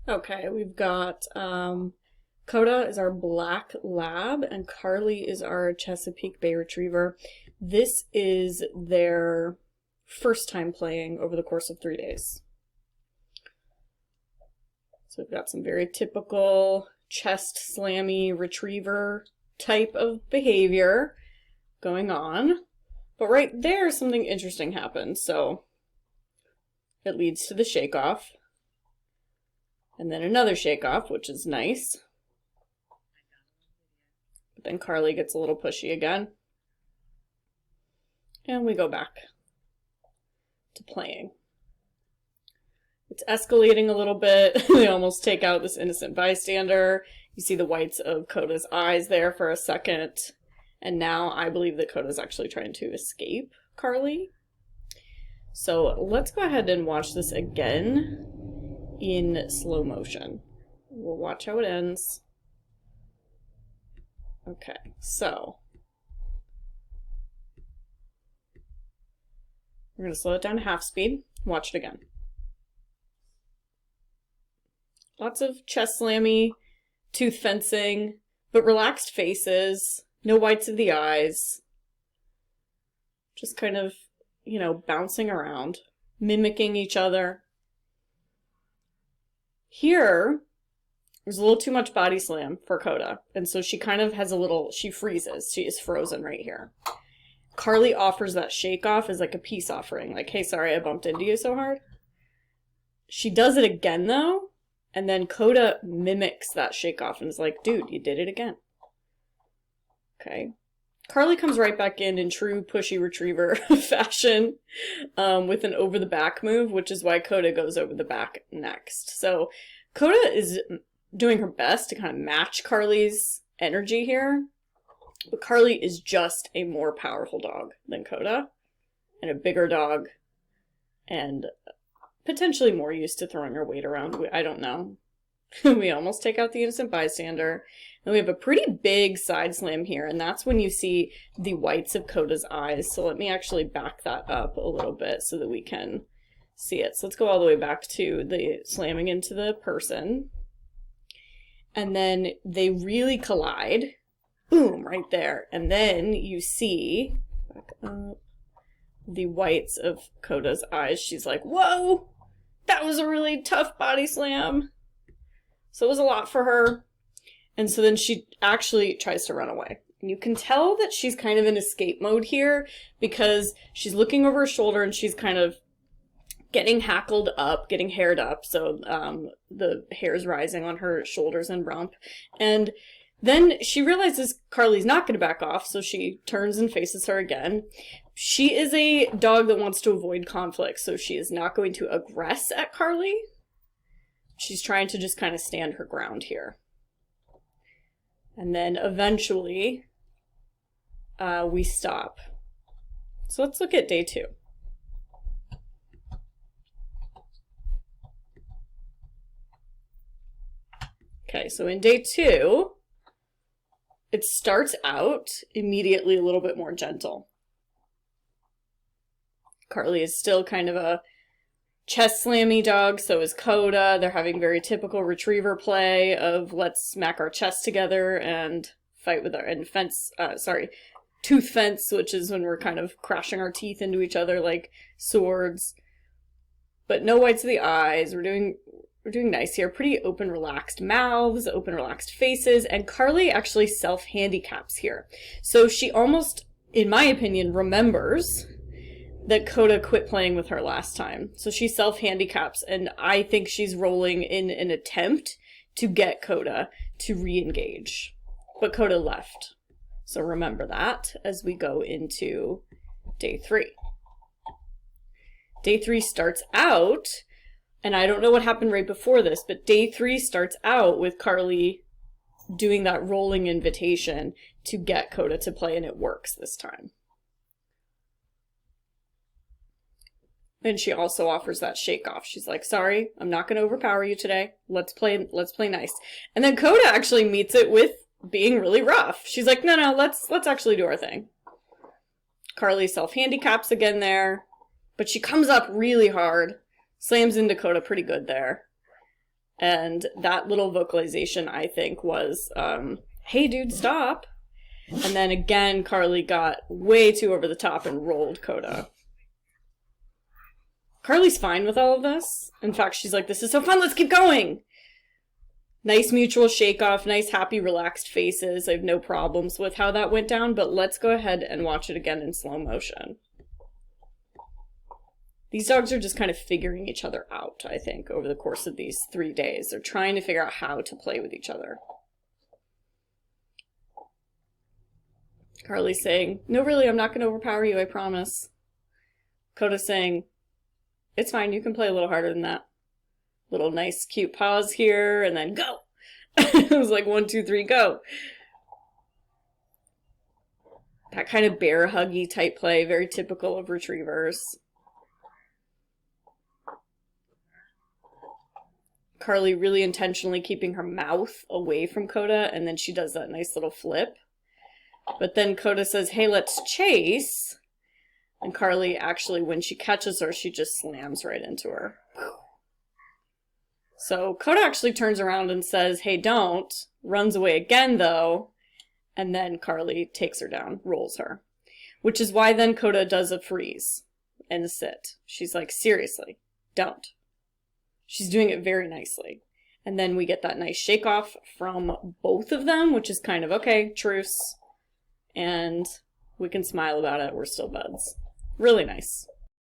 Okay, we've got Koda is our black lab and Carley is our Chesapeake Bay Retriever. This is their first time playing over the course of 3 days. So we've got some very typical chest slammy retriever type of behavior going on. But right there, something interesting happens. So it leads to the shake off. And then another shake off, which is nice. But then Carley gets a little pushy again. And we go back to playing. It's escalating a little bit. They almost take out this innocent bystander. You see the whites of Koda's eyes there for a second. And now I believe that Koda's actually trying to escape Carley. So let's go ahead and watch this again in slow motion. We'll watch how it ends. Okay, so we're going to slow it down to half speed. Watch it again. Lots of chest slammy, tooth fencing, but relaxed faces, no whites of the eyes. Just kind of, you know, bouncing around, mimicking each other. Here, there's a little too much body slam for Koda, and so she kind of has a little, she freezes. She is frozen right here. Carley offers that shake off as like a peace offering, like, hey, sorry I bumped into you so hard. She does it again though, and then Koda mimics that shake off and is like, dude, you did it again. Okay. Carley comes right back in true pushy retriever fashion with an over the back move, which is why Koda goes over the back next. So Koda is doing her best to kind of match Carley's energy here, but Carley is just a more powerful dog than Koda, and a bigger dog, and potentially more used to throwing her weight around. I don't know. We almost take out the innocent bystander. And we have a pretty big side slam here, and that's when you see the whites of Koda's eyes. So let me actually back that up a little bit so that we can see it. So let's go all the way back to the slamming into the person. And then they really collide. Boom, right there. And then you see, back up, the whites of Koda's eyes. She's like, whoa, that was a really tough body slam. So it was a lot for her. And so then she actually tries to run away. And you can tell that she's kind of in escape mode here because she's looking over her shoulder and she's kind of getting hackled up, getting haired up. So the hair's rising on her shoulders and rump. And then she realizes Carley's not going to back off, so she turns and faces her again. She is a dog that wants to avoid conflict, so she is not going to aggress at Carley. She's trying to just kind of stand her ground here. And then eventually, we stop. So let's look at day 2. Okay, so in day 2, it starts out immediately a little bit more gentle. Carley is still kind of a chest slammy dog, so is Koda. They're having very typical retriever play of let's smack our chest together and fight with our, and fence, tooth fence, which is when we're kind of crashing our teeth into each other like swords. But no whites of the eyes. We're doing nice here. Pretty open, relaxed mouths, open, relaxed faces, and Carley actually self-handicaps here. So she almost, in my opinion, remembers that Koda quit playing with her last time. So she self-handicaps, and I think she's rolling in an attempt to get Koda to re-engage. But Koda left. So remember that as we go into day 3. Day 3 starts out, and I don't know what happened right before this, but day 3 starts out with Carley doing that rolling invitation to get Koda to play, and it works this time. And she also offers that shake off. She's like, sorry, I'm not going to overpower you today. Let's play nice. And then Koda actually meets it with being really rough. She's like, no, let's actually do our thing. Carley self-handicaps again there, but she comes up really hard, slams into Koda pretty good there. And that little vocalization, I think, was, hey, dude, stop. And then again, Carley got way too over the top and rolled Koda. Carley's fine with all of this. In fact, she's like, this is so fun, let's keep going. Nice mutual shake-off, nice, happy, relaxed faces. I have no problems with how that went down, but let's go ahead and watch it again in slow motion. These dogs are just kind of figuring each other out, I think, over the course of these 3 days. They're trying to figure out how to play with each other. Carley's saying, no, really, I'm not going to overpower you, I promise. Koda's saying, it's fine, you can play a little harder than that. Little nice, cute pause here, and then go! It was like 1, 2, 3, go! That kind of bear huggy type play, very typical of retrievers. Carley really intentionally keeping her mouth away from Koda, and then she does that nice little flip. But then Koda says, hey, let's chase. And Carley actually, when she catches her, she just slams right into her. So Koda actually turns around and says, hey, don't. Runs away again, though. And then Carley takes her down, rolls her. Which is why then Koda does a freeze and a sit. She's like, seriously, don't. She's doing it very nicely. And then we get that nice shake off from both of them, which is kind of, okay, truce. And we can smile about it. We're still buds. Really nice.